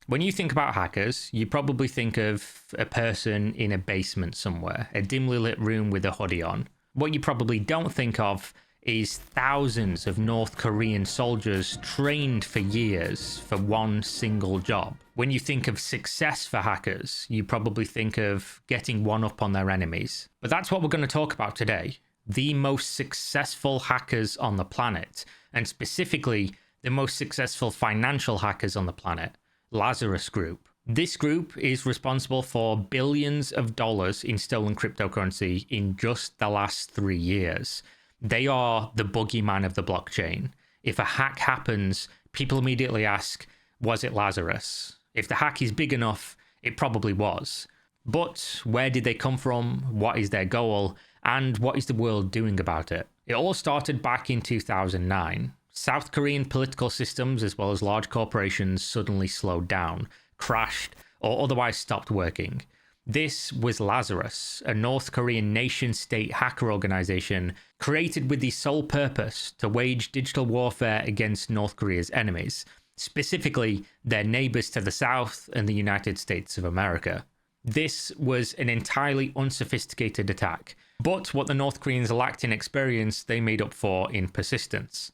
When you think about hackers, you probably think of a person in a basement somewhere, a dimly lit room with a hoodie on. What you probably don't think of is thousands of North Korean soldiers trained for years for one single job. When you think of success for hackers, you probably think of getting one up on their enemies. But that's what we're going to talk about today. The most successful hackers on the planet, and specifically the most successful financial hackers on the planet, Lazarus Group. This group is responsible for billions of dollars in stolen cryptocurrency in just the last 3 years. They are the boogeyman of the blockchain. If a hack happens, people immediately ask, was it Lazarus? If the hack is big enough, it probably was. But where did they come from? What is their goal? And what is the world doing about it? It all started back in 2009. South Korean political systems, as well as large corporations, suddenly slowed down, crashed, or otherwise stopped working. This was Lazarus, a North Korean nation-state hacker organization created with the sole purpose to wage digital warfare against North Korea's enemies, specifically their neighbors to the south and the United States of America. This was an entirely unsophisticated attack, but what the North Koreans lacked in experience, they made up for in persistence.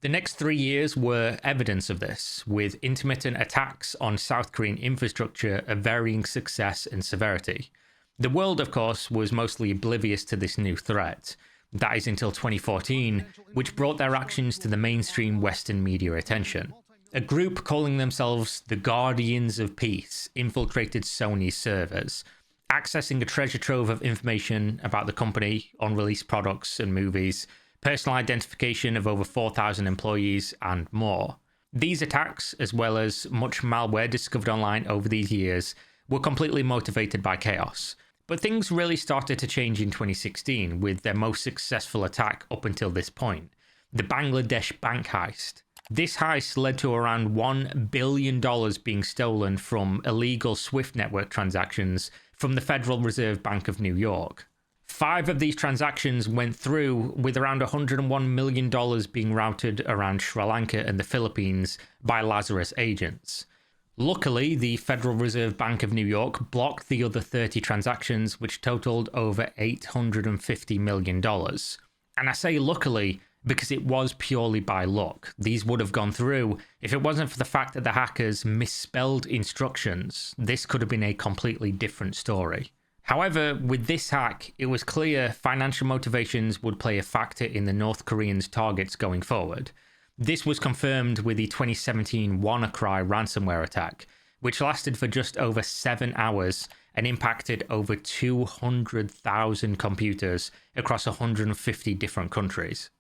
The next 3 years were evidence of this, with intermittent attacks on South Korean infrastructure of varying success and severity. The world, of course, was mostly oblivious to this new threat. That is until 2014, which brought their actions to the mainstream Western media attention. A group calling themselves the Guardians of Peace infiltrated Sony's servers, accessing a treasure trove of information about the company, unreleased products and movies, personal identification of over 4,000 employees, and more. These attacks, as well as much malware discovered online over these years, were completely motivated by chaos. But things really started to change in 2016 with their most successful attack up until this point, the Bangladesh bank heist. This heist led to around $1 billion being stolen from illegal SWIFT network transactions from the Federal Reserve Bank of New York. 5 of these transactions went through, with around $101 million being routed around Sri Lanka and the Philippines by Lazarus agents. Luckily, the Federal Reserve Bank of New York blocked the other 30 transactions, which totaled over $850 million. And I say luckily because it was purely by luck. These would have gone through if it wasn't for the fact that the hackers misspelled instructions. This could have been a completely different story. However, with this hack, it was clear financial motivations would play a factor in the North Koreans' targets going forward. This was confirmed with the 2017 WannaCry ransomware attack, which lasted for just over 7 hours and impacted over 200,000 computers across 150 different countries.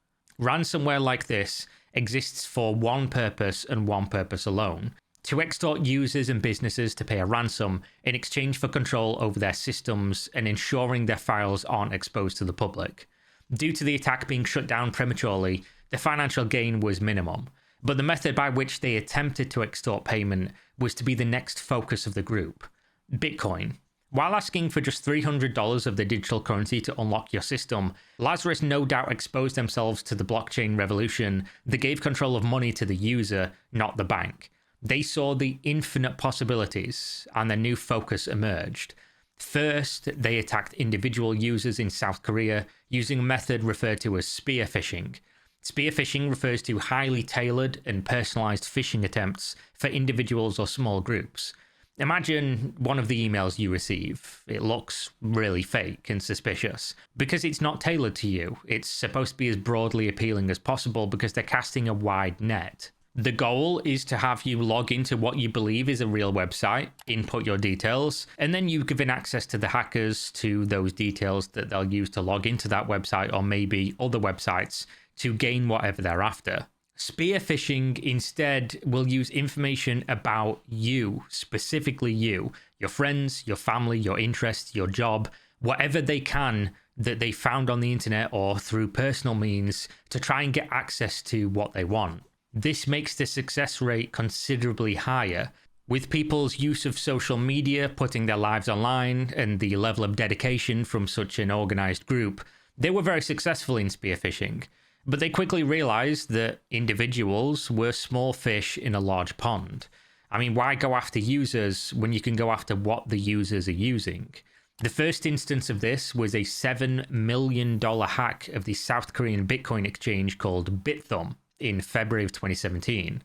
Ransomware like this exists for one purpose and one purpose alone: to extort users and businesses to pay a ransom in exchange for control over their systems and ensuring their files aren't exposed to the public. Due to the attack being shut down prematurely, the financial gain was minimum, but the method by which they attempted to extort payment was to be the next focus of the group: Bitcoin. While asking for just $300 of the digital currency to unlock your system, Lazarus no doubt exposed themselves to the blockchain revolution that gave control of money to the user, not the bank. They saw the infinite possibilities, and their new focus emerged. First, they attacked individual users in South Korea using a method referred to as spear phishing. Spear phishing refers to highly tailored and personalized phishing attempts for individuals or small groups. Imagine one of the emails you receive. It looks really fake and suspicious because it's not tailored to you. It's supposed to be as broadly appealing as possible because they're casting a wide net. The goal is to have you log into what you believe is a real website, input your details, and then you've given access to the hackers to those details that they'll use to log into that website or maybe other websites to gain whatever they're after. Spear phishing instead will use information about you, specifically you, your friends, your family, your interests, your job, whatever they can that they found on the internet or through personal means to try and get access to what they want. This makes the success rate considerably higher. With people's use of social media, putting their lives online, and the level of dedication from such an organized group, they were very successful in spear phishing. But they quickly realized that individuals were small fish in a large pond. I mean, why go after users when you can go after what the users are using? The first instance of this was a $7 million hack of the South Korean Bitcoin exchange called BitThumb in February of 2017.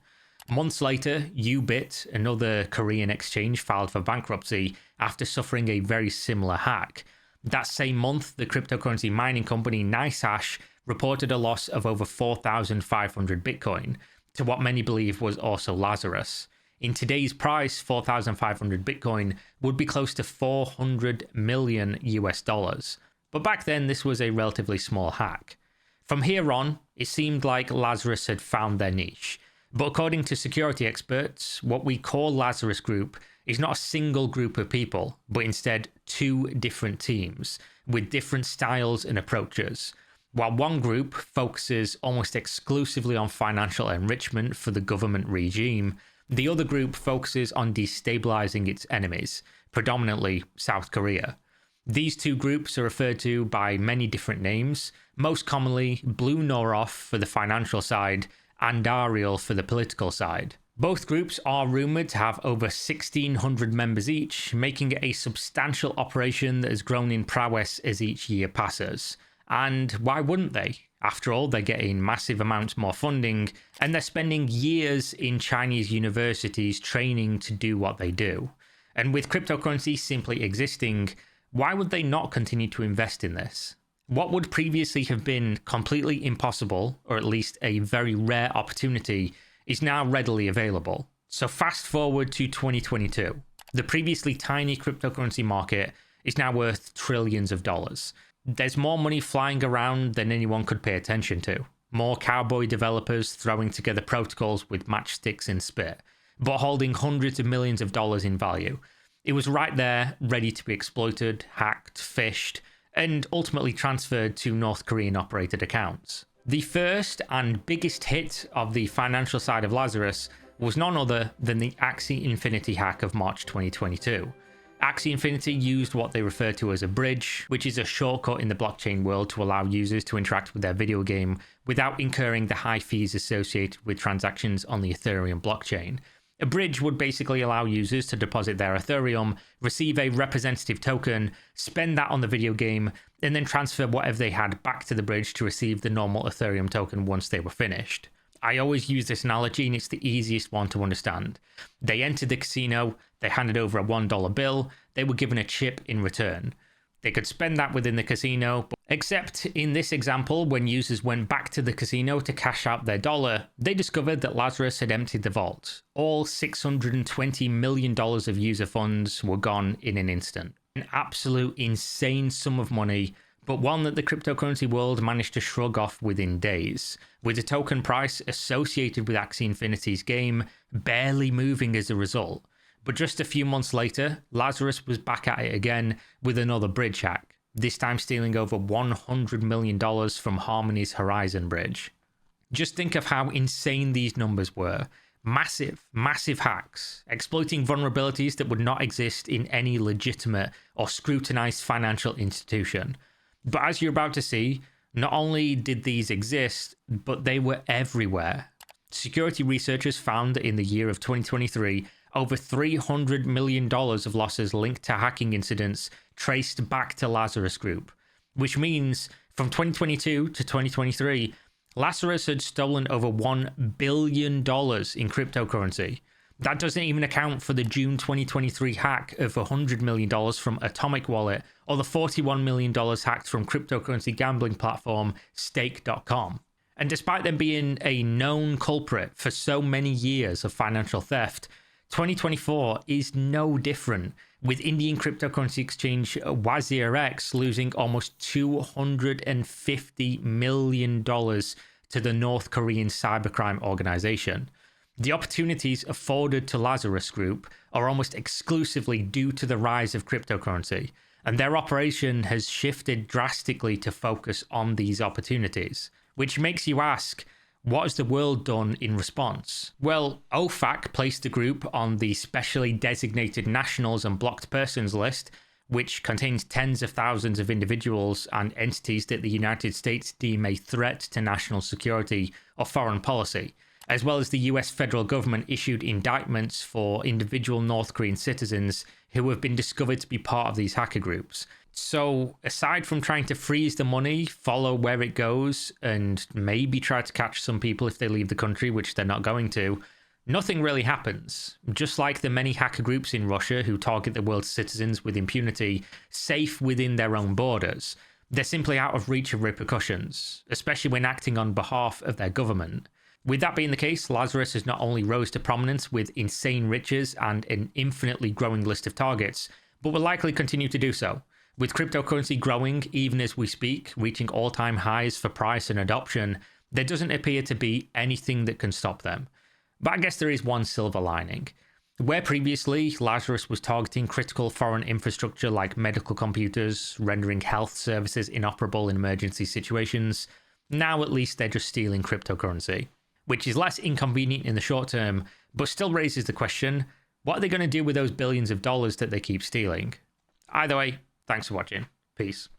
Months later, Ubit, another Korean exchange, filed for bankruptcy after suffering a very similar hack. That same month, the cryptocurrency mining company NiceHash reported a loss of over 4,500 Bitcoin, to what many believe was also Lazarus. In today's price, 4,500 Bitcoin would be close to 400 million US dollars. But back then, this was a relatively small hack. From here on, it seemed like Lazarus had found their niche. But according to security experts, what we call Lazarus Group is not a single group of people, but instead two different teams with different styles and approaches. While one group focuses almost exclusively on financial enrichment for the government regime, the other group focuses on destabilizing its enemies, predominantly South Korea. These two groups are referred to by many different names, most commonly Blue Noroff for the financial side and Ariel for the political side. Both groups are rumoured to have over 1,600 members each, making it a substantial operation that has grown in prowess as each year passes. And why wouldn't they? After all, they're getting massive amounts more funding, and they're spending years in Chinese universities training to do what they do. And with cryptocurrency simply existing, why would they not continue to invest in this? What would previously have been completely impossible, or at least a very rare opportunity, is now readily available. So fast forward to 2022. The previously tiny cryptocurrency market is now worth trillions of dollars. There's more money flying around than anyone could pay attention to. More cowboy developers throwing together protocols with matchsticks and spit, but holding hundreds of millions of dollars in value. It was right there, ready to be exploited, hacked, phished, and ultimately transferred to North Korean operated accounts. The first and biggest hit of the financial side of Lazarus was none other than the Axie Infinity hack of March 2022. Axie Infinity used what they refer to as a bridge, which is a shortcut in the blockchain world to allow users to interact with their video game without incurring the high fees associated with transactions on the Ethereum blockchain. A bridge would basically allow users to deposit their Ethereum, receive a representative token, spend that on the video game, and then transfer whatever they had back to the bridge to receive the normal Ethereum token once they were finished. I always use this analogy and it's the easiest one to understand. They entered the casino, they handed over a $1 bill, they were given a chip in return. They could spend that within the casino, except in this example, when users went back to the casino to cash out their dollar, they discovered that Lazarus had emptied the vault. All $620 million of user funds were gone in an instant. An absolute insane sum of money, but one that the cryptocurrency world managed to shrug off within days, with the token price associated with Axie Infinity's game barely moving as a result. But just a few months later, Lazarus was back at it again with another bridge hack, this time stealing over $100 million from Harmony's Horizon bridge. Just think of how insane these numbers were. Massive, massive hacks, exploiting vulnerabilities that would not exist in any legitimate or scrutinized financial institution. But as you're about to see, not only did these exist, but they were everywhere. Security researchers found that in the year of 2023, over $300 million of losses linked to hacking incidents traced back to Lazarus Group, which means from 2022 to 2023, Lazarus had stolen over $1 billion in cryptocurrency. That doesn't even account for the June 2023 hack of $100 million from Atomic Wallet or the $41 million hacked from cryptocurrency gambling platform Stake.com. And despite them being a known culprit for so many years of financial theft, 2024 is no different, with Indian cryptocurrency exchange WazirX losing almost $250 million to the North Korean cybercrime organization. The opportunities afforded to Lazarus Group are almost exclusively due to the rise of cryptocurrency, and their operation has shifted drastically to focus on these opportunities, which makes you ask, what has the world done in response? Well, OFAC placed the group on the specially designated nationals and blocked persons list, which contains tens of thousands of individuals and entities that the United States deem a threat to national security or foreign policy. as well as the US federal government issued indictments for individual North Korean citizens who have been discovered to be part of these hacker groups. So aside from trying to freeze the money, follow where it goes, and maybe try to catch some people if they leave the country, which they're not going to, nothing really happens. Just like the many hacker groups in Russia who target the world's citizens with impunity, safe within their own borders, they're simply out of reach of repercussions, especially when acting on behalf of their government. With that being the case, Lazarus has not only rose to prominence with insane riches and an infinitely growing list of targets, but will likely continue to do so. With cryptocurrency growing even as we speak, reaching all-time highs for price and adoption, there doesn't appear to be anything that can stop them. But I guess there is one silver lining. Where previously Lazarus was targeting critical foreign infrastructure like medical computers, rendering health services inoperable in emergency situations, now at least they're just stealing cryptocurrency, which is less inconvenient in the short term, but still raises the question, what are they going to do with those billions of dollars that they keep stealing? Either way, thanks for watching. Peace.